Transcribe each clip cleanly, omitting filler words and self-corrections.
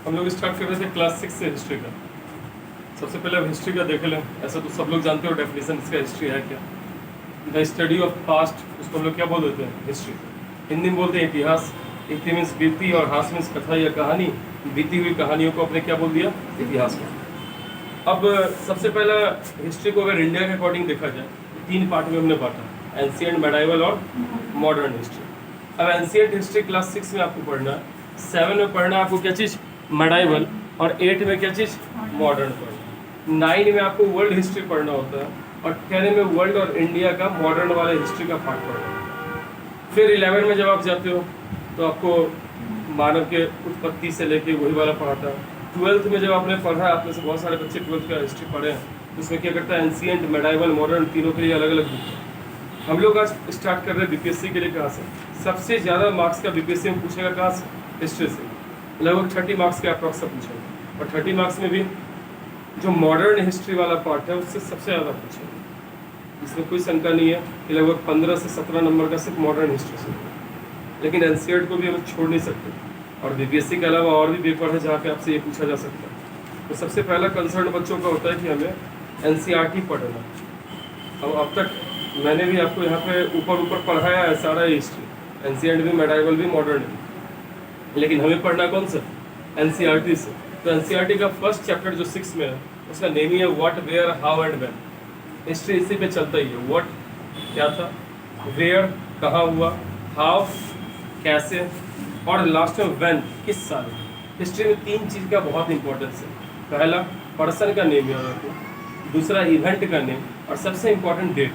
हम लोग स्टार्ट कर रहे थे क्लास 6 से हिस्ट्री का। सबसे पहले अब हिस्ट्री का देख लें। ऐसा तो सब लोग जानते हो डेफिनेशन इसका हिस्ट्री है क्या। द स्टडी ऑफ पास्ट, उसको हम लोग क्या बोल देते हैं? हिस्ट्री। हिंदी में बोलते हैं इतिहास। इति मीन्स बीती और हास मीन्स कथा या कहानी। बीती हुई कहानियों को अपने क्या बोल दिया? इतिहास को। अब सबसे पहला हिस्ट्री को अगर इंडिया के अकॉर्डिंग देखा जाए, 3 पार्ट में हमने बांटा, एंशिएंट, मेडाइवल और मॉडर्न हिस्ट्री। अब एंशिएंट हिस्ट्री क्लास 6 में आपको पढ़ना है, 7 में पढ़ना है आपको क्या चीज़? मेडाइवल, और 8 में क्या चीज़? मॉडर्न पढ़ना। 9 में आपको वर्ल्ड हिस्ट्री पढ़ना होता है, और 10 में वर्ल्ड और इंडिया का मॉडर्न वाले हिस्ट्री का पार्ट पढ़ना है। फिर 11 में जब आप जाते हो तो आपको मानव के उत्पत्ति से लेके वही वाला पढ़ाता है। 12th में जब आपने पढ़ा, आप में से बहुत सारे बच्चे 12th का हिस्ट्री पढ़े हैं, उसमें क्या करता है? एंशिएंट, मेडाइवल, मॉडर्न, तीनों के लिए अलग अलग बुक है। हम लोग आज स्टार्ट कर रहे हैं बीपीएससी के लिए। कहाँ से सबसे ज़्यादा मार्क्स का बीपीएससी में पूछेगा? कहाँ से? हिस्ट्री से। लगभग 30 मार्क्स के अप्रॉक्स से पूछेगा, और 30 मार्क्स में भी जो मॉडर्न हिस्ट्री वाला पार्ट है उससे सबसे ज़्यादा पूछेगा। इसमें कोई शंका नहीं है कि लगभग 15 से 17 नंबर का सिर्फ मॉडर्न हिस्ट्री से। लेकिन एनसीईआरटी को भी हम छोड़ नहीं सकते, और बीपीएससी के अलावा और भी पेपर है जहाँ पे आपसे ये पूछा जा सकता है। तो सबसे पहला कंसर्न बच्चों का होता है कि हमें एनसीईआरटी पढ़ना। अब तक मैंने भी आपको यहाँ पे ऊपर पढ़ाया है सारा हिस्ट्री, एंशिएंट भी, मेडाइवल भी, मॉडर्न भी, लेकिन हमें पढ़ना कौन सा? एनसीईआरटी से। तो एनसीईआरटी का फर्स्ट चैप्टर जो 6 में है, उसका नेम ही है what, where, how and when. History इसी पे चलता ही है। व्हाट क्या था, वेयर कहाँ हुआ, हाउ कैसे, और लास्ट में व्हेन किस साल। हिस्ट्री में 3 चीज़ का बहुत इंपॉर्टेंस है। पहला, पर्सन का नेम याद रखो, दूसरा इवेंट का नेम, और सबसे इम्पोर्टेंट डेट।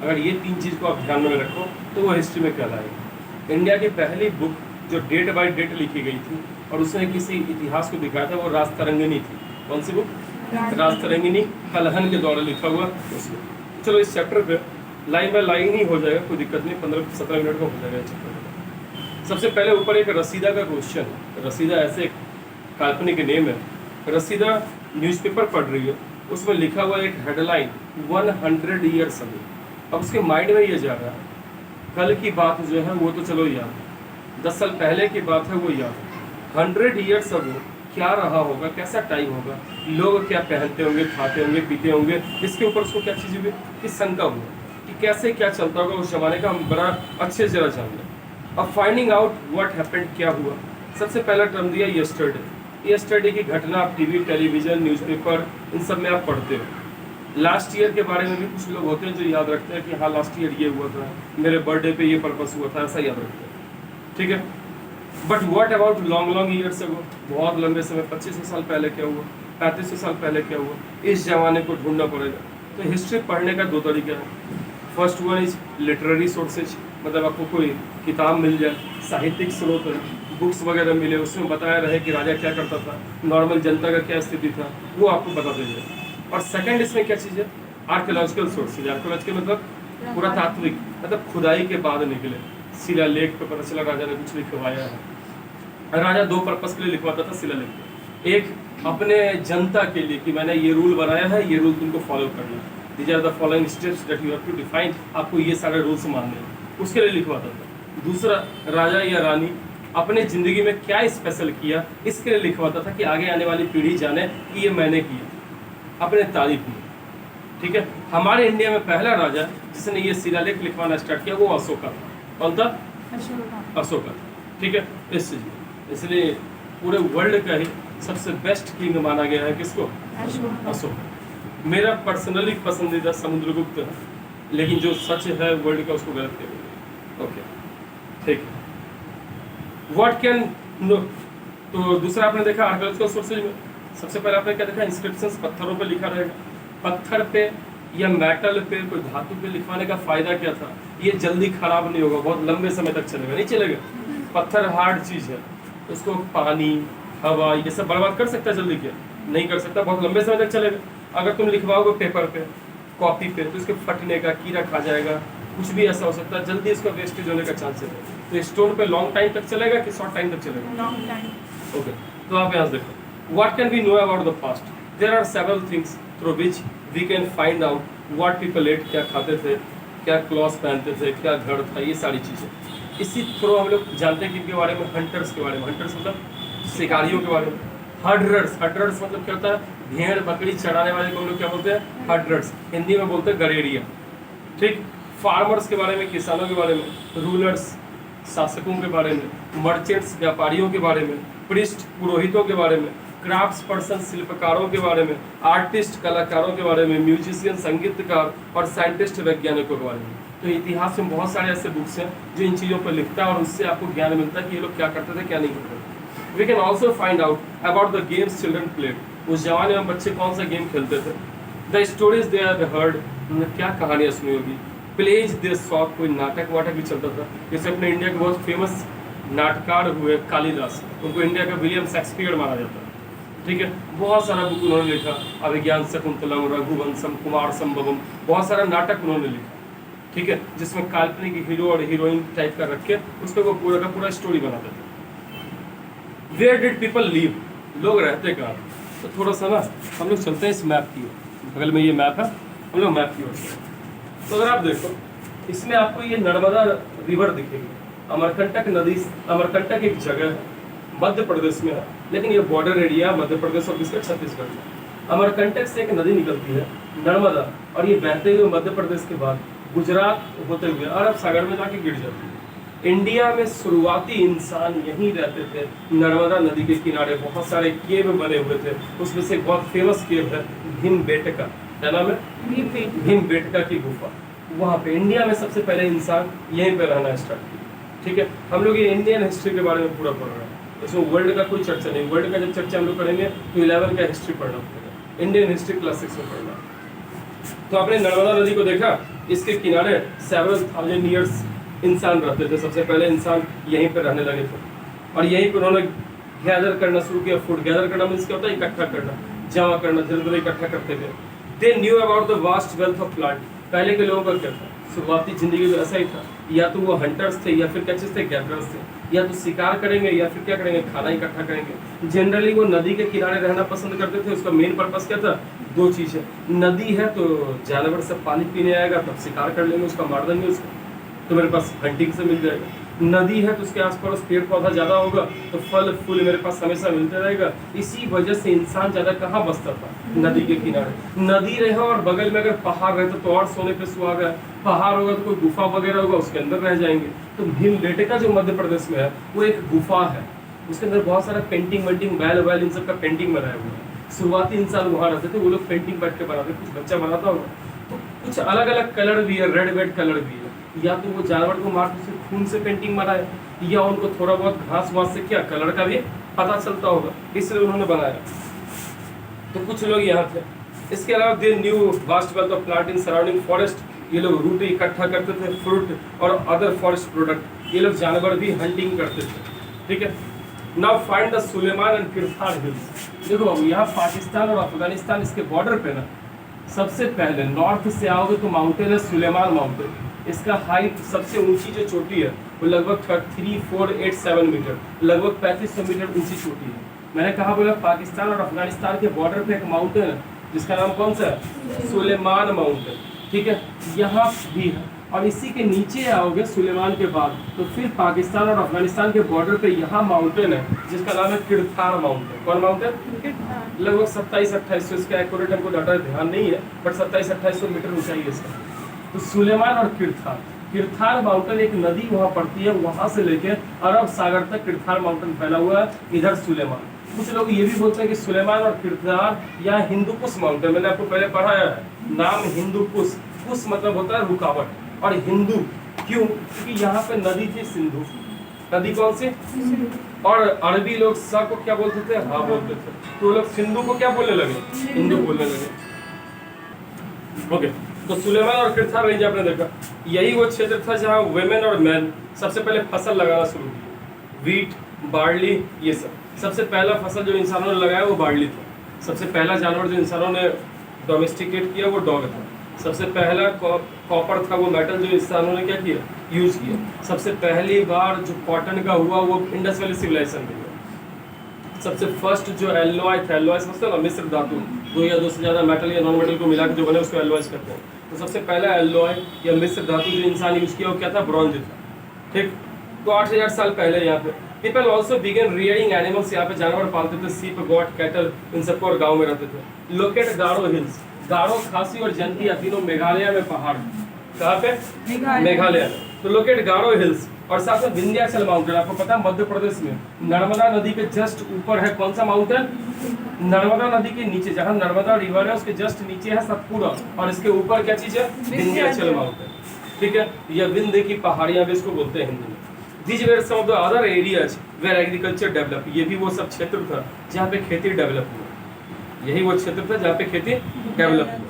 अगर ये 3 चीज़ को आप ध्यान में रखो तो वो हिस्ट्री में कहलाएगा। इंडिया की पहली बुक जो डेट बाय डेट लिखी गई थी और उसने किसी इतिहास को दिखाया था, वो राजतरंगिनी थी। कौन सी बुक? राजतरंगिनी, कलहन के द्वारा लिखा हुआ उसमें। चलो इस चैप्टर पे लाइन बाय लाइन ही हो जाएगा, कोई दिक्कत नहीं, 15-17 मिनट में हो जाएगा चैप्टर। सबसे पहले ऊपर एक रसीदा का क्वेश्चन है। रसीदा ऐसे एक काल्पनिक नेम है। रसीदा न्यूज़पेपर पढ़ रही है, उसमें लिखा हुआ एक हेडलाइन 100 ईयर्स अगो। अब उसके माइंड में ये जा रहा है कल की बात जो है वो तो चलो याद है, 10 साल पहले की बात है वो याद है, 100 ईयर्स अगो क्या रहा होगा, कैसा टाइम होगा, लोग क्या पहनते होंगे, खाते होंगे, पीते होंगे, इसके ऊपर उसको क्या चीज़ हुई कि शंका हुआ कि कैसे क्या चलता होगा उस जमाने का, हम बड़ा अच्छे से जरा जान लें। अब फाइंडिंग आउट व्हाट हैपेंड, क्या हुआ। सबसे पहला टर्म दिया यस्टरडे। यस्टरडे की घटना आप टीवी, टेलीविजन, न्यूज़पेपर, इन सब में आप पढ़ते हो। लास्ट ईयर के बारे में भी कुछ लोग होते हैं जो याद रखते हैं कि हाँ लास्ट ईयर ये हुआ था, मेरे बर्थडे पे ये पर्पस हुआ था, ऐसा याद रखते हैं, ठीक है। But what about long years ago, बहुत लंबे समय, 2500 साल पहले क्या हुआ, 3500 साल पहले क्या हुआ, इस जमाने को ढूंढना पड़ेगा। तो हिस्ट्री पढ़ने का 2 तरीका है। First one is literary sources, मतलब आपको कोई किताब मिल जाए, साहित्यिक स्रोत, बुक्स वगैरह मिले, उसमें बताया रहे कि राजा क्या करता था, नॉर्मल जनता का क्या स्थिति था, वो आपको बता देंगे। और सेकंड इसमें क्या चीज़ है? Archaeological sources. आर्कियोलॉजिकल मतलब पुरातात्विक, मतलब खुदाई के बाद निकले शिलालेख पे पता चला राजा ने कुछ लिखवाया है। राजा 2 पर्पस के लिए लिखवाता था शिलालेख पे। एक अपने जनता के लिए कि मैंने ये रूल बनाया है, ये रूल तुमको फॉलो करना है, these are the following steps that you have to define, आपको ये सारे रूल्स मानने हैं, उसके लिए लिखवाता था। दूसरा, राजा या रानी अपने ज़िंदगी में क्या स्पेशल किया, इसके लिए लिखवाता था कि आगे आने वाली पीढ़ी जाने कि ये मैंने किया, अपने तारीफ में, ठीक है। हमारे इंडिया में पहला राजा जिसने ये शिलालेख लिखवाना स्टार्ट किया वो अशोका था। कौन था? अशोका, ठीक है। इसलिए पूरे वर्ल्ड का ही सबसे बेस्ट किंग माना गया है किसको? अशोक। मेरा पर्सनली पसंदीदा समुद्रगुप्त है, लेकिन जो सच है वर्ल्ड का उसको गलत कह, ओके, ठीक है। व्हाट कैन नो, तो दूसरा आपने देखा आर्कियोलॉजिकल सोर्सेज में, सबसे पहले आपने क्या देखा? इंस्क्रिप्शंस, पत्थरों पे लिखा रहेगा। पत्थर पे या मेटल पे, कोई धातु पे लिखवाने का फ़ायदा क्या था? ये जल्दी ख़राब नहीं होगा, बहुत लंबे समय तक चलेगा, नहीं चलेगा। पत्थर हार्ड चीज़ है, उसको पानी, हवा, ये सब बर्बाद कर सकता है जल्दी? क्या नहीं कर सकता, बहुत लंबे समय तक चलेगा। अगर तुम लिखवाओगे पेपर पे, कॉपी पे, तो इसके फटने का, कीड़ा खा जाएगा, कुछ भी ऐसा हो सकता है, जल्दी इसका वेस्टेज होने का चांस है। तो स्टोन पे लॉन्ग टाइम तक चलेगा कि शॉर्ट टाइम तक चलेगा? Long time. ओके, तो आप यहाँ देखो, what can we know about the past? There are several things through which we can find out what people ate, क्या खाते थे, क्या क्लॉथ पहनते थे, क्या घर था, ये सारी चीज़ें। इसी थ्रू हम लोग जानते हैं कि इनके बारे में, हंटर्स के बारे में। हंटर्स मतलब शिकारियों के बारे में। हर्डर्स, हर्डर्स मतलब क्या होता है? भेड़ बकरी चराने वाले को हम लोग क्या बोलते हैं? हर्डर्स। हिंदी में बोलते हैं गड़ेड़िया। ठीक। फार्मर्स के बारे में, किसानों के बारे में। रूलर्स, शासकों के बारे में। मर्चेंट्स, व्यापारियों के बारे में। प्रिस्ट, पुरोहितों के बारे में। क्राफ्ट्स पर्सन, शिल्पकारों के बारे में। आर्टिस्ट, कलाकारों के बारे में। म्यूजिशियन, संगीतकार। और साइंटिस्ट, वैज्ञानिकों के बारे में। तो इतिहास में बहुत सारे ऐसे बुक्स हैं जो इन चीज़ों पर लिखता है और उससे आपको ज्ञान मिलता है कि ये लोग क्या करते थे, क्या नहीं करते थे। We can also find out about the games children played. उस जमाने में बच्चे कौन सा गेम खेलते थे? The stories they have heard, उन्होंने क्या कहानियाँ सुनी होगी? Plays they saw, कोई नाटक वाटक भी चलता था। जैसे अपने इंडिया के बहुत फेमस नाटककार हुए कालिदास, उनको इंडिया का विलियम शेक्सपियर माना जाता है। ठीक है, बहुत सारा बुक उन्होंने लिखा, अभिज्ञान शकुंतलम, रघुवंशम, कुमार संभवम, बहुत सारा नाटक उन्होंने लिखा। ठीक है, जिसमें काल्पनिक हीरो और हीरोइन टाइप का रख के उस पर वो पूरा का पूरा स्टोरी बनाते थे। Where did people live? लोग रहते कहाँ? तो थोड़ा सा ना हम लोग चलते हैं इस मैप की ओर। बगल में ये मैप है, हम लोग मैप की ओर चलते हैं। तो अगर आप देखो, इसमें आपको ये नर्मदा रिवर दिखेगी। अमरकंटक नदी, अमरकंटक एक जगह है, मध्य प्रदेश में है, लेकिन ये बॉर्डर एरिया मध्य प्रदेश और किसका? छत्तीसगढ़ में। अमरकंटक से एक नदी निकलती है नर्मदा, और ये बहते हुए मध्य प्रदेश के बाद गुजरात होते हुए अरब सागर में जाके गिर जाती है। इंडिया में शुरुआती इंसान यहीं रहते थे, नर्मदा नदी के किनारे। बहुत सारे केव बने हुए थे, उसमें से एक बहुत फेमस केव है भीमबेटका। क्या नाम है? भीमबेटका की गुफा। वहाँ पे इंडिया में सबसे पहले इंसान यहीं पे रहना स्टार्ट किया। ठीक है, हम लोग ये इंडियन हिस्ट्री के बारे में पूरा पढ़ रहे हैं, इसमें वर्ल्ड का कोई चर्चा नहीं। वर्ल्ड का जब चर्चा हम लोग करेंगे तो 11 का हिस्ट्री पढ़ना पड़ेगा, इंडियन हिस्ट्री क्लास 6 में पढ़ना। तो आपने नर्मदा नदी को देखा, इसके किनारे सेवरल थाउजेंड ईयर्स इंसान रहते थे। सबसे पहले इंसान यहीं पे रहने लगे थे और यहीं पे उन्होंने गैदर करना शुरू किया। फूड गैदर करना मीन्स क्या होता है? इकट्ठा करना, जमा करना, धीरे धीरे इकट्ठा करते गए। They knew about the vast wealth of plant. पहले के लोगों का क्या था? शुरुआती जिंदगी तो ऐसा ही था, या तो वो हंटर्स थे, या फिर क्या चीज़ थे? गैदरर्स थे। या तो शिकार करेंगे, या फिर क्या करेंगे? खाना इकट्ठा करेंगे। जनरली वो नदी के किनारे रहना पसंद करते थे। उसका मेन पर्पस क्या था? दो चीज़ है। नदी है तो जानवर सब पानी पीने आएगा, तब शिकार कर लेंगे, उसका मार देंगे उसको, तो मेरे पास हंटिंग से मिल जाएगा। नदी है तो उसके आसपास पेड़ पौधा ज़्यादा होगा, तो फल फूल मेरे पास हमेशा मिलते रहेगा। इसी वजह से इंसान ज़्यादा कहाँ बसता था? नदी के किनारे। नदी रहे और बगल में अगर पहाड़ रहे तो और सोने पे सुहागा है। पहाड़ होगा तो कोई गुफा वगैरह होगा, उसके अंदर रह जाएंगे। तो भीमबेटका जो मध्य प्रदेश में है वो एक गुफा है, उसके अंदर बहुत सारा पेंटिंग वेंटिंग, बैल वैल, इन सब का पेंटिंग बनाया हुआ है। शुरुआती इंसान वहाँ रहते थे, वो लोग पेंटिंग बैठ के बनाते, कुछ बच्चा बनाता होगा। तो कुछ अलग अलग कलर भी है, रेड वेड कलर भी है। या तो वो जानवर को मार के खून से पेंटिंग बनाए, या उनको थोड़ा बहुत घास वास से क्या कलर का भी पता चलता होगा, इसलिए उन्होंने बनाया। तो कुछ लोग यहाँ थे। इसके अलावा they knew vast wealth of plant in surrounding forest. ये लोग रूट इकट्ठा करते थे, फ्रूट और अदर फॉरेस्ट प्रोडक्ट। ये लोग जानवर भी हंटिंग करते थे। ठीक है, now find the Sulaiman and Kirthar hills. देखो यहाँ पाकिस्तान और अफगानिस्तान इसके बॉर्डर पे ना, सबसे पहले नॉर्थ से आओगे तो माउंटेन है सुलेमान माउंटेन। इसका हाइट, सबसे ऊंची जो चोटी है वो लगभग 3487 मीटर, लगभग 3500 मीटर ऊंची चोटी है। मैंने कहा बोला पाकिस्तान और अफगानिस्तान के बॉर्डर पे एक माउंटेन है जिसका नाम कौन सा है? सुलेमान माउंटेन। ठीक है, यहाँ भी है। और इसी के नीचे आओगे सुलेमान के बाद तो फिर पाकिस्तान और अफगानिस्तान के बॉर्डर पे यहाँ माउंटेन है जिसका नाम है किरथार माउंटेन। कौन माउंटेन? लगभग 2700-2800, इसका एक्यूरेट हमको डाटा ध्यान नहीं है, बट 2700-2800 मीटर ऊंचाई है इसका। तो सुलेमान और किरथार, किरथार माउंटेन एक नदी वहाँ पड़ती है, वहाँ से लेके अरब सागर तक किरथार माउंटेन फैला हुआ है। इधर सुलेमान। कुछ लोग ये भी बोलते हैं कि सुलेमान और किरथार या हिंदुकुश माउंटेन, मैंने आपको पहले पढ़ाया है नाम हिंदुकुश। कुश मतलब होता है रुकावट, और हिंदू क्यों? क्योंकि यहाँ पे नदी थी सिंधु। नदी कौन सी? और अरबी लोग सा को क्या बोलते थे? हाँ बोलते थे। तो लोग सिंधु को क्या बोलने लगे? हिंदू बोलने लगे। ओके, तो सुलेमान और किरथार रेंज आपने देखा, यही वो क्षेत्र था जहाँ वुमेन और मैन सबसे पहले फसल लगाना शुरू किया। वीट, बार्ली, ये सब। सबसे पहला फसल जो इंसानों ने लगाया वो बार्ली था। सबसे पहला जानवर जो इंसानों ने डोमेस्टिकेट किया वो डॉग था। सबसे पहला कॉपर था, वो मेटल जो इंसानों ने क्या किया? यूज किया। सबसे पहली बार जो कॉटन का हुआ वो इंडस वैली सिविलाइजेशन में हुआ। सबसे फर्स्ट जो एल्लॉय था, एल्लॉय समझते हो ना, मिश्र धातु, दो या दो से ज़्यादा मेटल या नॉन मेटल को मिला के जो बने उसको एल्लॉयज करते हैं। तो सबसे पहला एल्लॉय या मिश्र धातु जो इंसान यूज किया वो क्या था? ब्रॉन्ज था। ठीक, तो 8000 साल पहले यहाँ पे people also began rearing animals, यहाँ पे जानवर पालते थे, सीप, गॉट, कैटल, इन सबको, और गाँव में रहते थे। लोकेट गारो हिल्स, गारो, खासी और जयंतिया तीनों मेघालय में पहाड़। कहाँ पे? मेघालय में। तो लोकेट गारो हिल्स, और साथ में विंध्याचल माउंटेन। आपको पता है मध्य प्रदेश में नर्मदा नदी के जस्ट ऊपर है कौन सा माउंटेन? नर्मदा नदी के नीचे, जहाँ नर्मदा रिवर है उसके जस्ट नीचे है सतपुड़ा, और इसके ऊपर क्या चीज है? विंध्याचल माउंटेन। ठीक है, यह विंध्य की पहाड़ियां भी इसको बोलते हैं हिंदी में। These were some of the other areas where agriculture developed. ये भी वो सब क्षेत्र था जहाँ पे खेती डेवलप हुआ। यही वो क्षेत्र था जहाँ पे खेती डेवलप हुआ।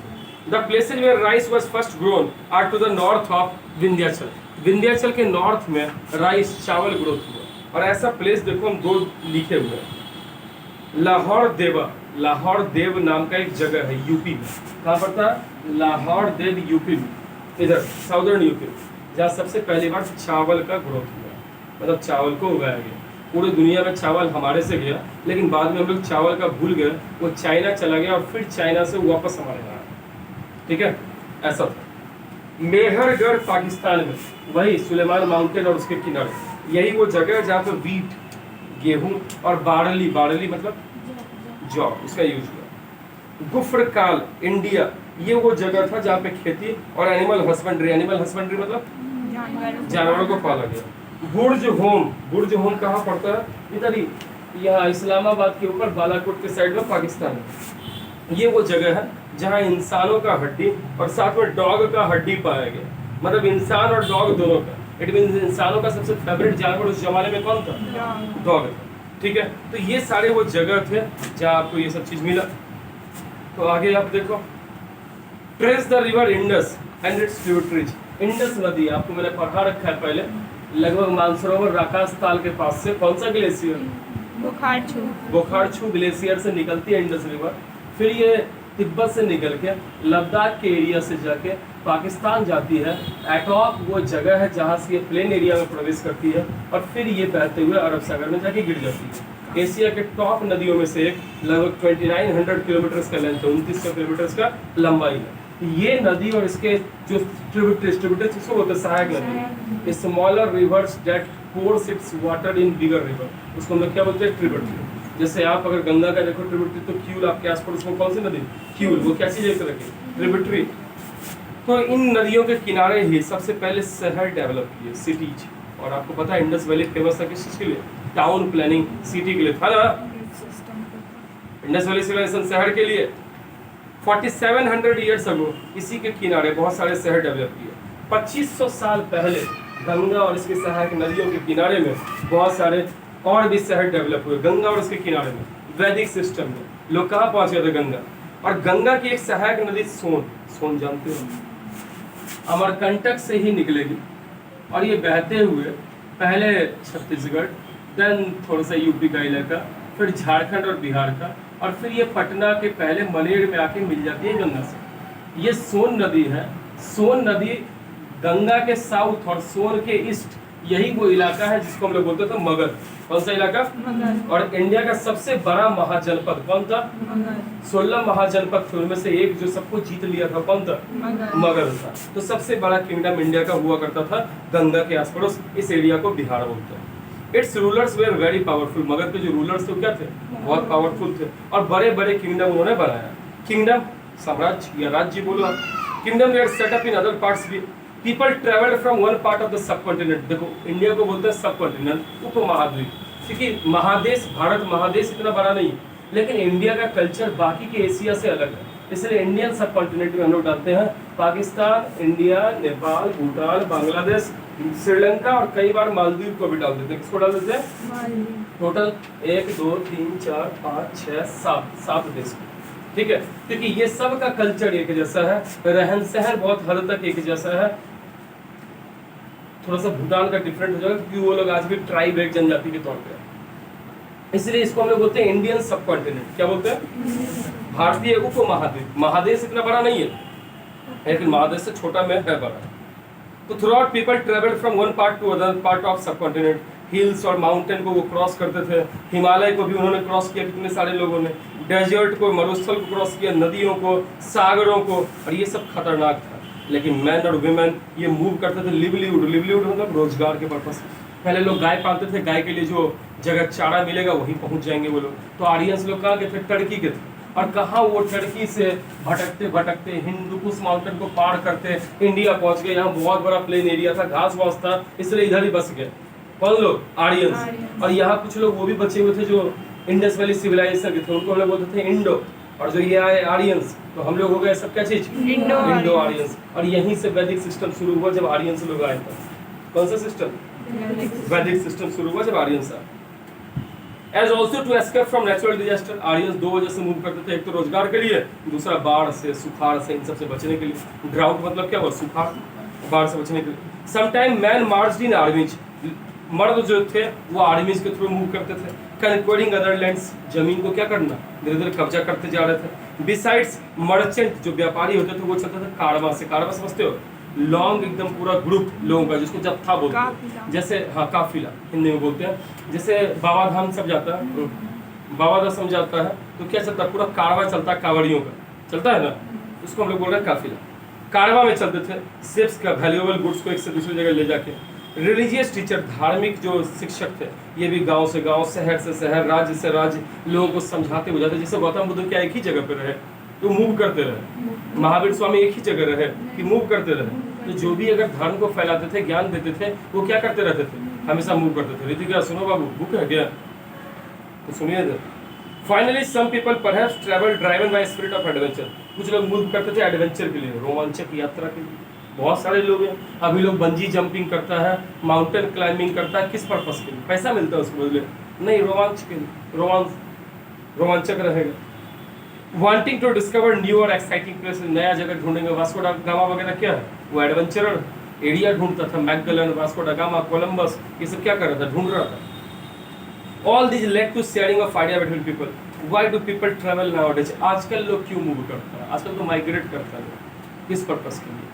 The places where rice was first grown are to the north of Vindhyachal. Vindhyachal के नॉर्थ में राइस, चावल ग्रोथ हुआ। और ऐसा प्लेस देखो हम दो लिखे हुए हैं, लाहौर देवा, लाहौर देव नाम का एक जगह है यूपी में। कहाँ पड़ता है? लाहौर देव यूपी में, इधर साउदर्न यूपी, जहाँ सबसे पहली बार चावल का ग्रोथ हुआ, मतलब चावल को उगाया गया। पूरी दुनिया में चावल हमारे से गया, लेकिन बाद में हम लोग चावल का भूल गए, वो चाइना चला गया और फिर चाइना से वापस हमारे यहाँ आया। ठीक है, ऐसा था। मेहरगढ़ पाकिस्तान में, वही सुलेमान माउंटेन और उसके किनारे, यही वो जगह है जहाँ पे वीट, गेहूं और बारली, बारली मतलब जौ, उसका यूज हुआ। गुफरकाल, इंडिया, ये वो जगह था जहाँ पे खेती और एनिमल हस्बेंड्री, एनिमल हस्बेंड्री मतलब जानवरों को पाला गया। बुर्ज होम, बुर्ज होम कहाँ पड़ता है? इधर ही, यहाँ इस्लामाबाद के ऊपर बालाकोट के साइड में पाकिस्तान में। ये वो जगह है जहाँ इंसानों का हड्डी और साथ में डॉग का हड्डी पाया गया, मतलब इंसान और डॉग दोनों का। इट मींस इंसानों का सबसे फेवरेट जानवर उस जमाने में कौन था? डॉग था। ठीक है, तो ये सारे वो जगह थे जहाँ आपको ये सब चीज मिला। तो आगे आप देखो, trace the river Indus and it's tributaries. Indus नदी आपको मैंने पढ़ा रखा है पहले, लगभग मानसरोवर राकास ताल के पास से कौन सा ग्लेशियर? बोखारछू ग्लेशियर से निकलती है इंडस रिवर। फिर ये तिब्बत से निकल के लद्दाख के एरिया से जाके पाकिस्तान जाती है। एटॉप वो जगह है जहाँ से ये प्लेन एरिया में प्रवेश करती है, और फिर ये बहते हुए अरब सागर में जाके गिर जाती है। एशिया के टॉप नदियों में से एक, लगभग 2900 किलोमीटर का लेंथ है, 2900 किलोमीटर का लंबाई है। ये नदी और इसके जो ट्रिब्यूटरीज किसको बोलते हैं? सहायक नदी। Smaller reverse that pores it's water in bigger river, उसको हम लोग क्या बोलते हैं? ट्रिब्यूटरी। जैसे आप अगर गंगा का देखो ट्रिब्यूटरी, तो क्यूल आपके आसपास, उसको कौन सी नदी? क्यूल। वो क्या चीज एक तरह की? ट्रिब्यूटरी। तो इन नदियों के किनारे ही सबसे पहले शहर डेवलप किए, सिटीज। और आपको पता है इंडस वैली फेमस था किस चीज के लिए? टाउन प्लानिंग, सिटी के लिए था ना। इंडस वैली सिविलाइजेशन शहर के लिए 4700 ईयर्स अगो इसी के किनारे बहुत सारे शहर डेवलप किए। 2500 साल पहले गंगा और इसके सहायक नदियों के किनारे में बहुत सारे और भी शहर डेवलप हुए। गंगा और इसके किनारे में वैदिक सिस्टम में लोग कहाँ पहुंच गए थे? गंगा। और गंगा की एक सहायक नदी सोन, सोन जानते हो, अमरकंटक से ही निकलेगी, और ये बहते हुए पहले छत्तीसगढ़, देन थोड़ा सा यूपी का इलाका, फिर झारखंड और बिहार का, और फिर ये पटना के पहले मनेर में आके मिल जाती है गंगा से। ये सोन नदी है। सोन नदी गंगा के साउथ और सोन के ईस्ट, यही वो इलाका है जिसको हम लोग बोलते थे मगध। कौन सा इलाका? मगध। और इंडिया का सबसे बड़ा महाजनपद कौन था? मगध। 16 महाजनपद थे, उनमें से एक जो सबको जीत लिया था कौन था? मगध था। तो सबसे बड़ा किंगडम इंडिया का हुआ करता था गंगा के आसपास, इस एरिया को बिहार बोलते हैं। It's rulers were very powerful. Magadh के जो रूलर्स थे वो क्या थे? बहुत पावरफुल थे, और बड़े बड़े किंगडम उन्होंने बनाया। किंगडम, साम्राज्य या राज्य बोलो आप। Kingdom were set up in other parts भी। People travelled from one part of the sub continent India को बोलते हैं सब कॉन्टिनेंट, उपमहाद्वीप, क्योंकि महादेश, भारत महादेश इतना बड़ा नहीं, लेकिन इंडिया का कल्चर बाकी के एशिया से अलग है, इसलिए इंडियन सब कॉन्टिनेंट में हम लोग डालते हैं पाकिस्तान, इंडिया, नेपाल, भूटान, बांग्लादेश, श्रीलंका, और कई बार मालदीव को भी डाल देते हैं। किसको डाल देते हैं? टोटल 1 2 3 4 5 6 7 देश। ठीक है, क्योंकि ये सब का कल्चर एक जैसा है, रहन सहन बहुत हद तक एक जैसा है। थोड़ा सा भूटान का डिफरेंट हो जाएगा क्योंकि वो लोग आज भी ट्राइब, एक जनजाति के तौर पे, इसलिए इसको हम लोग बोलते हैं इंडियन सब कॉन्टिनेंट। क्या बोलते हैं? भारतीय उपमहाद्वीप। महादेश इतना बड़ा नहीं है, लेकिन महादेश से छोटा में है बड़ा। तो through out people travel from one part two other part of सब कॉन्टिनेंट। हिल्स और माउंटेन को वो क्रॉस करते थे, हिमालय को भी उन्होंने क्रॉस किया, कितने सारे लोगों ने, डेजर्ट को, मरुस्थल को क्रॉस किया, नदियों को, सागरों को, और ये सब खतरनाक था। लेकिन मैन और वुमेन ये मूव करते थे लिवलीहुड। लिवलीहुड मतलब रोजगार के पर्पस, पहले लोग गाय पालते थे, गाय के लिए जो जगह चारा मिलेगा वहीं पहुंच जाएंगे वो लोग। तो आर्यंस लोग कहाँ के थे? टर्की के थे। और कहाँ वो टर्की से भटकते भटकते हिंदुकुश माउंटेन को पार करते इंडिया पहुंच गए। यहाँ बहुत बड़ा प्लेन एरिया था, घास वास था, इसलिए इधर ही बस गए। कौन लोग? आर्यंस। और यहाँ कुछ लोग वो भी बचे हुए थे जो इंडस वैली सिविलाइजेशन के थे, उनको हम लोग बोलते थे इंडो। और जो ये आए आर्यंस, तो हम लोग हो गए सब क्या चीज? Indo Aryans. और यहीं से वैदिक सिस्टम शुरू हुआ जब आर्यंस लोग आए थे। कौन सा सिस्टम? वैदिक सिस्टम शुरू हुआ जब आर्यंस आए। As also to escape from natural disaster, Aryans दो वजह से मूव करते थे, एक तो रोजगार के लिए, दूसरा बाढ़ से, सुखाड़ से, इन सब से बचने के लिए। ड्राउट मतलब क्या हुआ? सुखाड़, बाढ़ से बचने के लिए। Sometime man marched in armies, मर्द जो थे वो आर्मीज के थ्रू मूव करते थे। कंक्वेरिंग अदर लैंड्स, जमीन को क्या करना? धीरे धीरे कब्जा करते जा रहे थे। बिसाइड्स मर्चेंट, जो व्यापारी होते थे वो चलते थे कारवां से। कारवां समझते हो? लॉन्ग एकदम पूरा ग्रुप लोगों का, जिसको जत्था बोलते हैं। जैसे हाँ, काफिला हिंदी में बोलते हैं। जैसे बाबा धाम सब जाता है, बाबा धाम जाता है तो क्या चलता है? पूरा कारवां चलता है, कांवड़ियों का चलता है ना, उसको हम लोग बोल रहे हैं काफिला। कारवां में चलते थे, शिप्स का वैल्यूएबल गुड्स को एक से दूसरी जगह ले जाके। रिलीजियस टीचर, धार्मिक जो शिक्षक थे, ये भी गांव से गांव, शहर से शहर, राज्य से राज्य लोगों को समझाते बुझाते। जैसे गौतम बुद्ध क्या एक ही जगह पे रहे तो मूव करते रहे, महावीर स्वामी एक ही जगह रहे कि मूव करते रहे। तो जो भी अगर धर्म को फैलाते थे, ज्ञान देते थे, वो क्या करते रहते थे? हमेशा मूव करते थे। रीतिका सुनो बाबू, बुक है क्या? तो सुनिए। Finally some people perhaps travel driven by spirit of adventure, कुछ लोग मूव करते थे एडवेंचर के लिए, रोमांचक यात्रा के लिए। बहुत सारे लोग हैं। अभी लोग बंजी जंपिंग करता है, माउंटेन क्लाइंबिंग करता है, किस पर्पस के लिए? पैसा मिलता है उसको बदले? नहीं, रोमांच के लिए, रोमांचक रहेगा। वांटिंग टू डिस्कवर न्यू और एक्साइटिंग प्लेस, नया जगह ढूंढेंगे। वास्को डा गामा वगैरह क्या है? वो एडवेंचरर एरिया ढूंढता था। Magellan, Vasco da Gama, Columbus, ये सब क्या कर रहा था? ढूंढ रहा था। All this led to sharing of idea between people. Why do people travel nowadays? आजकल लोग क्यों मूव करता है? आजकल तो माइग्रेट करता है। किस पर्पस के लिए?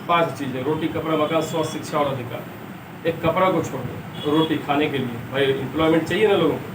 5 चीजें: रोटी, कपड़ा, मकान, स्वास्थ्य, शिक्षा और अधिकार। एक कपड़ा को छोड़ दो, रोटी खाने के लिए, भाई एम्प्लॉयमेंट चाहिए ना लोगों को,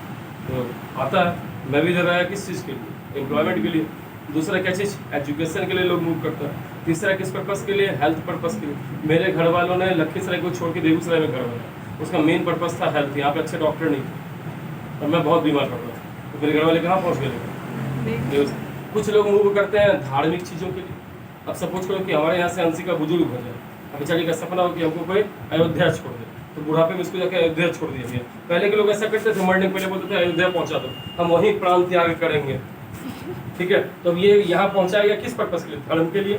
तो आता है। मैं भी इधर आया किस चीज़ के लिए? एम्प्लॉयमेंट के लिए। दूसरा क्या चीज़? एजुकेशन के लिए लोग मूव करता है। तीसरा किस पर्पस के लिए? हेल्थ पर्पस के लिए। मेरे घर वालों ने लखीसराय को छोड़ के बेगूसराय में घर बनाया, उसका मेन पर्पस था हेल्थ। यहाँ पे अच्छे डॉक्टर नहीं थे और मैं बहुत बीमार पड़ रहा था, तो मेरे घर वाले कहाँ पहुँच गए? कुछ लोग मूव करते हैं धार्मिक चीज़ों के लिए। अब सपोज करो कि हमारे यहाँ से हंसी का बुजुर्ग हो जाए, अब बेचारी का सपना हो कि हमको कोई अयोध्या छोड़ दे, तो बुढ़ापे में उसको जाकर अयोध्या छोड़ दिया गया। पहले के लोग ऐसा करते थे, मरने के पहले बोलते थे अयोध्या पहुंचा दो, हम वहीं प्राण त्याग करेंगे। ठीक है, तो ये यहाँ पहुंचाया गया किस पर्पस के लिए? धर्म के लिए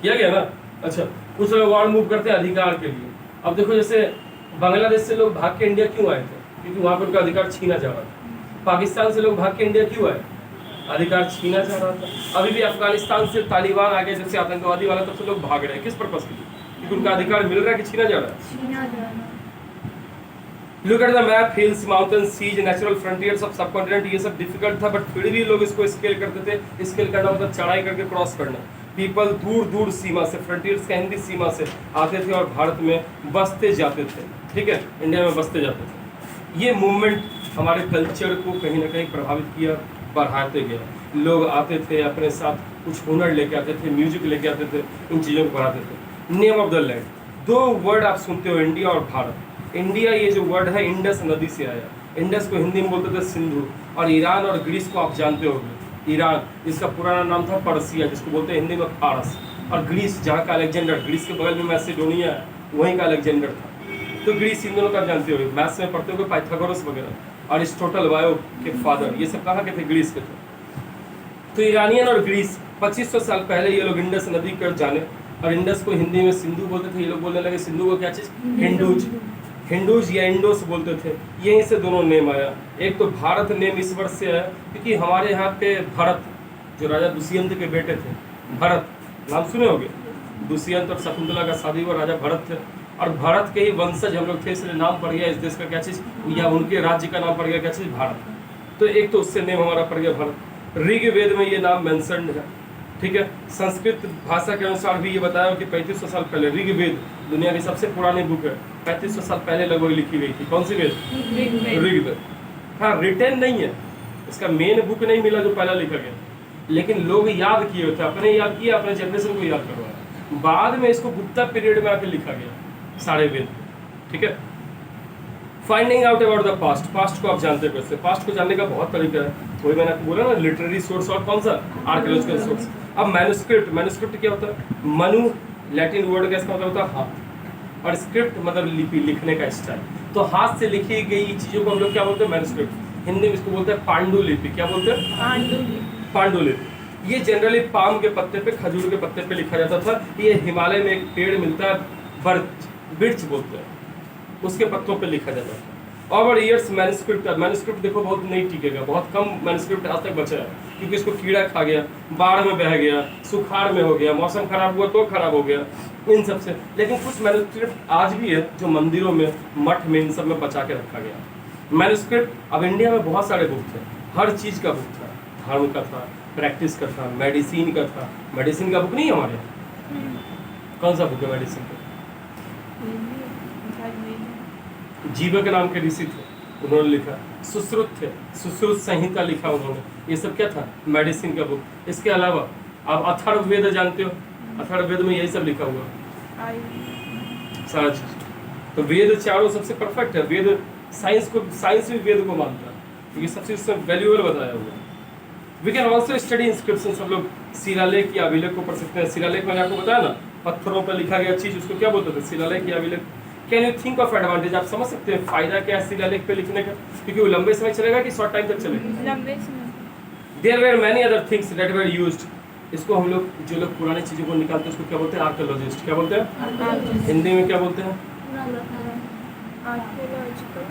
किया गया ना। अच्छा, कुछ लोग और मूव करते हैं अधिकार के लिए। अब देखो, जैसे बांग्लादेश से लोग भाग के इंडिया क्यों आए थे? क्योंकि वहाँ पर उनका अधिकार छीना जा रहा था। पाकिस्तान से लोग भाग के इंडिया क्यों आए? अधिकार छीना जा रहा था। अभी भी अफगानिस्तान से तालिबान आ गए, जैसे आतंकवादी वाला, तब से लोग भाग रहे हैं। किस पर्पस के लिए? क्योंकि उनका अधिकार मिल रहा है कि छीना जा रहा है? Look at the map, hills, mountains, seas, natural frontiers of subcontinent. ये सब डिफिकल्ट था, बट फिर भी लोग इसको स्केल करते थे। स्केल करना मतलब चढ़ाई करके क्रॉस करना। पीपल दूर दूर सीमा से, फ्रंटियर्स का हिंदी सीमा से आते थे और भारत में बसते जाते थे। ठीक है, इंडिया में बसते जाते थे। ये मूवमेंट हमारे कल्चर को कहीं ना कहीं प्रभावित किया, बढ़ाते गया। लोग आते थे, अपने साथ कुछ हुनर लेके आते थे, म्यूजिक लेके आते थे, इन चीज़ों को बढ़ाते थे। Name of the land, 2 word आप सुनते हो, इंडिया और भारत। इंडिया ये जो वर्ड है इंडस नदी से आया। इंडस को हिंदी में बोलते थे सिंधु। और ईरान और ग्रीस को आप जानते होंगे। ईरान, इसका पुराना नाम था पर्सिया, जिसको बोलते हैं हिंदी में फारस। और ग्रीस, जहाँ का अलेक्जेंडर, ग्रीस के बगल में मैसेडोनिया है, वहीं का अलेक्जेंडर था। तो ग्रीस, इन दोनों का जानते हो, मैथ्स में पढ़ते हो पाइथागोरस वगैरह, अरिस्टोटल, वायो के फादर, ये सब कहाँ के थे? ग्रीस के थे। तो ईरानियन और ग्रीस 2500 साल पहले ये लोग इंडस नदी कर जाने, और इंडस को हिंदी में सिंधु बोलते थे। ये लोग बोलने लगे सिंधु को क्या चीज़? हिंदूज। हिंदूज या इंडोस बोलते थे। यहीं से दोनों नेम आया। एक तो भारत नेम इस वर्ष से आया क्योंकि हमारे यहाँ पे भरत, जो राजा दुष्यंत के बेटे थे, भरत नाम सुने होंगे। दुष्यंत और शकुंतला का शादी हुआ, राजा भरत थे, और भरत के ही वंशज हम लोग थे, इसलिए नाम पड़ गया इस देश का क्या चीज़, या उनके राज्य का नाम पड़ गया क्या चीज़? भारत। तो एक तो उससे नेम हमारा पड़ गया भारत। ऋग्वेद में ये नाम मेंशन्ड है। ठीक है, संस्कृत भाषा के अनुसार भी ये बताया कि 3500 साल पहले, ऋग्वेद दुनिया की सबसे पुरानी बुक है, 3500 साल पहले लगभग लिखी गई थी। कौन सी वेद? ऋग्वेद। हाँ, रिटेन नहीं है, इसका मेन बुक नहीं मिला जो पहला लिखा गया, लेकिन लोग याद किए थे, अपने याद किया, अपने जनरेशन को याद करवाया। बाद में इसको गुप्ता पीरियड में आके लिखा गया सारे वेद। ठीक है, finding out about the past, past को आप जानते हो कैसे? पास्ट को जानने का बहुत तरीका है, वही मैंने आपको बोला ना, लिटरेरी सोर्स और कौन सा, आर्कियोलॉजिकल सोर्स। अब मैन्युस्क्रिप्ट, मैन्युस्क्रिप्ट क्या होता है? मनु लैटिन वर्ड का इसका मतलब होता है हाथ, और स्क्रिप्ट मतलब लिपि, लिखने का स्टाइल। तो हाथ से लिखी गई चीजों को हम लोग क्या बोलते हैं? मैन्युस्क्रिप्ट। हिंदी में इसको बोलते हैं पांडुलिपि। क्या बोलते हैं? पांडुलिपि। ये जनरली पाम के पत्ते पे, खजूर के पत्ते पे लिखा जाता था। ये हिमालय में एक पेड़ मिलता है, बिर्च बोलते हैं, उसके पत्तों पे लिखा जाता था। ओवर ईयर्स मैन्युस्क्रिप्ट, मैन्युस्क्रिप्ट देखो बहुत नहीं टिकेगा, बहुत कम मैन्युस्क्रिप्ट आज तक बचा है, क्योंकि इसको कीड़ा खा गया, बाढ़ में बह गया, सुखाड़ में हो गया, मौसम खराब हुआ तो खराब हो गया, इन सब से। लेकिन कुछ मैन्युस्क्रिप्ट आज भी है जो मंदिरों में, मठ में, इन सब में बचा के रखा गया मैन्युस्क्रिप्ट। अब इंडिया में बहुत सारे बुक थे, हर चीज़ का बुक था, धर्म का था, प्रैक्टिस का था, मेडिसिन का था। मेडिसिन का बुक नहीं है हमारे यहाँ? कौन सा बुक है मेडिसिन का? जीव के नाम के ऋषि थे, उन्होंने लिखा। सुश्रुत थे, सुश्रुत संहिता लिखा उन्होंने। ये सब क्या था? मेडिसिन का बुक। इसके अलावा आप अथर्ववेद जानते हो? अथर्ववेद में यही सब लिखा हुआ सारा चीज। तो वेद चारों सबसे परफेक्ट है। वेद साइंस को, साइंस भी वेद को मानता है, क्योंकि सबसे उसमें वैल्यूएबल बताया हुआ है। We can also study inscription. सब लोग शिलालेख या अभिलेख को पढ़ सकते हैं। शिलालेख मैंने आपको बताया ना, पत्थरों पर लिखा गया चीज, उसको क्या बोलते थे? शिलालेख या अभिलेख। Can you think of advantage? आप समझ सकते हैं फायदा क्या है शिलालेख पे लिखने का? क्योंकि वो लंबे समय चलेगा कि शॉर्ट टाइम तक चलेगा? लंबे समय। There were many other things that were used. इसको हम लोग, जो लोग पुरानी चीजों को निकालते हैं, उसको क्या बोलते हैं? आर्कियोलॉजिस्ट। क्या बोलते हैं? हिंदी में क्या बोलते हैं?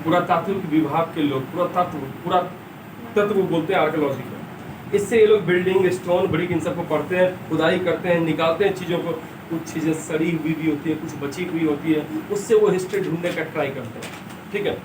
पुरातात्विक विभाग के लोग, पुरातत्व बोलते हैं आर्कियोलॉजी को। इससे ये लोग बिल्डिंग, स्टोन, ब्रिक, इन सबको पढ़ते हैं, खुदाई करते हैं, निकालते हैं चीज़ों को। कुछ चीज़ें सड़ी हुई भी होती है, कुछ बची हुई होती है, उससे वो हिस्ट्री ढूंढने का ट्राई करते हैं। ठीक है।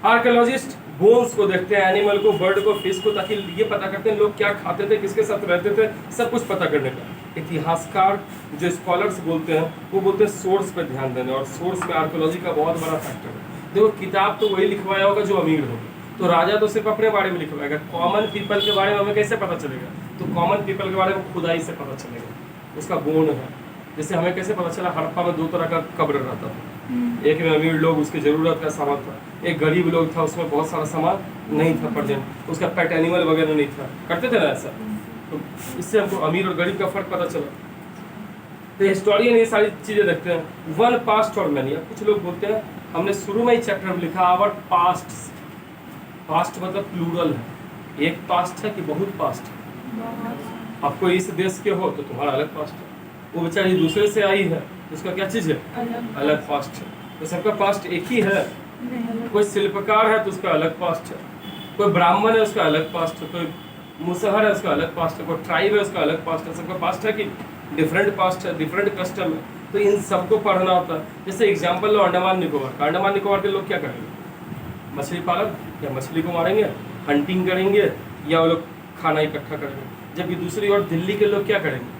आर्कियोलॉजिस्ट बोन्स को देखते हैं, एनिमल को, बर्ड को, फिश को, ताकि ये पता करते हैं लोग क्या खाते थे, किसके साथ रहते थे, सब कुछ पता करने का। इतिहासकार, जो स्कॉलर्स बोलते हैं, वो बोलते हैं सोर्स पर ध्यान देने, और सोर्स में आर्कियोलॉजी का बहुत बड़ा फैक्टर है। देखो, किताब तो वही लिखवाया होगा जो अमीर होगा, तो राजा तो सिर्फ अपने बारे में लिखवाएगा। कॉमन पीपल के बारे में हमें कैसे पता चलेगा? तो कॉमन पीपल के बारे में खुदाई से पता चलेगा, उसका बोन है। जैसे हमें कैसे पता चला हड़प्पा में 2 तरह का कब्र रहता था, एक में अमीर लोग, उसकी ज़रूरत का सामान था, एक गरीब लोग था, उसमें बहुत सारा सामान नहीं था प्रेजेंट, उसका पेट एनिमल वगैरह नहीं था, करते थे ना ऐसा। तो इससे हमको अमीर और गरीब का फर्क पता चला। तो हिस्टोरियन ये सारी चीज़ें देखते हैं। वन पास्ट और मैनी। अब कुछ लोग बोलते हैं, हमने शुरू में ही चैप्टर में लिखा आवर पास्ट। पास्ट मतलब प्लूरल है, एक पास्ट है कि बहुत पास्ट है? आपको इस देश के हो तो तुम्हारा अलग पास्ट है, वो बेचारी दूसरे से आई है, उसका क्या चीज़ है? अलग पास्ट है। तो सबका पास्ट एक ही है? कोई शिल्पकार है तो उसका अलग पास्ट है, कोई ब्राह्मण है उसका अलग पास्ट है, कोई मुसहर है उसका अलग पास्ट है, कोई ट्राइब है उसका अलग पास्ट है। सबका पास्ट है कि डिफरेंट पास्ट है, डिफरेंट कस्टम है। तो इन सबको पढ़ना होता है। जैसे एग्जाम्पल लो अंडमान निकोबार। अंडमान निकोबार के लोग क्या करेंगे? मछली पालन, या मछली को मारेंगे, हंटिंग करेंगे, या वो लोग खाना इकट्ठा करेंगे। जबकि दूसरी ओर दिल्ली के लोग क्या करेंगे?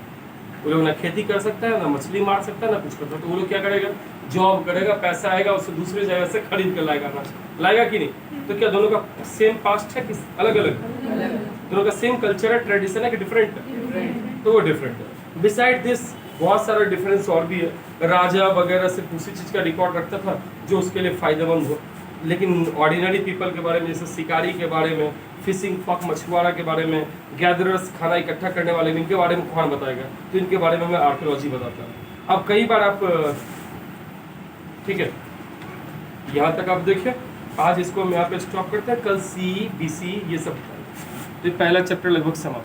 वो लोग ना खेती कर सकता है, ना मछली मार सकता है, ना कुछ कर सकता है। तो वो लोग क्या करेगा? जॉब करेगा, पैसा आएगा, उससे दूसरी जगह से खरीद कर लाएगा, लाएगा कि नहीं? तो क्या दोनों का सेम पास्ट है कि अलग अलग? दोनों का सेम कल्चर है, ट्रेडिशन है कि डिफरेंट है? तो वो डिफरेंट है। बिसाइड दिस बहुत सारा डिफरेंस और भी है। राजा वगैरह सिर्फ उसी चीज़ का रिकॉर्ड रखता था जो उसके लिए फ़ायदेमंद हो, लेकिन ऑर्डिनरी पीपल के बारे में, जैसे शिकारी के बारे में, फिशिंग फॉक मछुआरा के बारे में, गैदरर्स खाना इकट्ठा करने वाले, इनके बारे में कौन बताएगा? तो इनके बारे में मैं आर्कियोलॉजी बताता हूँ। अब कई बार आप, ठीक है, यहाँ तक आप देखिए। आज इसको हम यहाँ पे स्टॉप करते हैं, कल CBC ये सब। तो पहला चैप्टर लगभग समाप्त।